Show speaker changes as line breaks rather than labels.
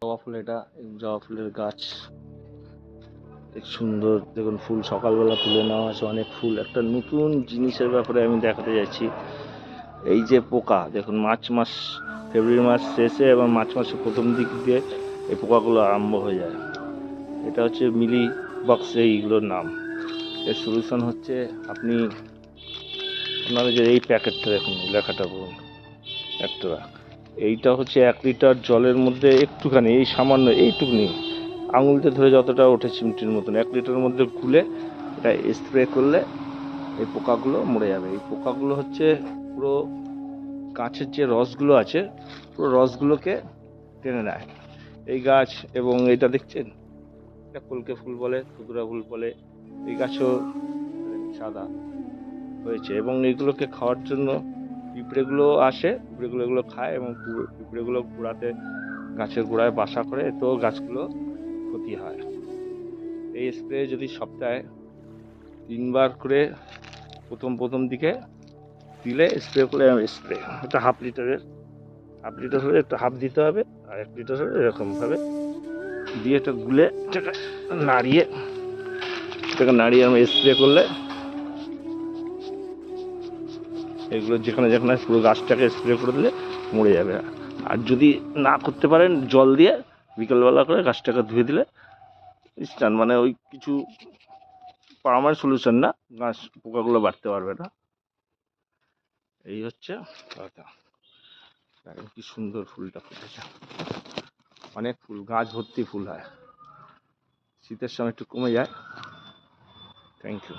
জবা ফুল, এটা জবা ফুলের গাছ। এক সুন্দর দেখুন ফুল, সকালবেলা তুলে নেওয়া আছে অনেক ফুল। একটা নতুন জিনিসের ব্যাপারে আমি দেখাতে যাচ্ছি। এই যে পোকা দেখুন, মার্চ মাস, ফেব্রুয়ারি মাস শেষে এবং মার্চ মাসের প্রথম দিক দিয়ে এই পোকাগুলো আরম্ভ হয়ে যায়। এটা হচ্ছে মিলি বক্স, এইগুলোর নাম। এর সলিউশন হচ্ছে আপনারা যে এই প্যাকেটটা দেখুন, লেখাটা বলুন একটা, এইটা হচ্ছে 1 লিটার জলের মধ্যে একটুখানি, এই সামান্য এইটুকুনি আঙুলতে ধরে যতটা ওঠে চিমটির মতন, 1 লিটারের মধ্যে গুলে এটা স্প্রে করলে এই পোকাগুলো মরে যাবে। এই পোকাগুলো হচ্ছে পুরো গাছের যে রসগুলো আছে, পুরো রসগুলোকে টেনে নেয় এই গাছ। এবং এটা দেখছেন, এটা কলকে ফুল বলে, খুদরা ফুল বলে, এই গাছও সাদা হয়েছে। এবং এইগুলোকে খাওয়ার জন্য পিঁপড়েগুলো আসে, পিঁপড়েগুলো এগুলো খায় এবং পিঁপড়েগুলো গোড়াতে, গাছের গোড়ায় বাসা করে, তো গাছগুলো ক্ষতি হয়। এই স্প্রে যদি সপ্তাহে 3 বার করে প্রথম দিকে দিলে, স্প্রে করলে, স্প্রে এটা হাফ লিটার হলে একটু হাফ দিতে হবে, আর 1 লিটার হলে এরকমভাবে দিয়ে এটা গুলে নাড়িয়ে আমি স্প্রে করলে এগুলো যেখানে যেখানে পুরো গাছটাকে স্প্রে করে দিলে মরে যাবে। আর যদি না করতে পারেন, জল দিয়ে বিকেলবেলা করে গাছটাকে ধুয়ে দিলে ইনস্ট্যান্ট, মানে ওই কিছু পারমানেন্ট সলিউশন না, গাছ পোকাগুলো বাড়তে পারবে না। এই হচ্ছে কথা। দেখেন কি সুন্দর ফুলটা ফুটেছে, অনেক ফুল, গাছ ভর্তি ফুল হয়। শীতের সময় একটু কমে যায়। Thank you.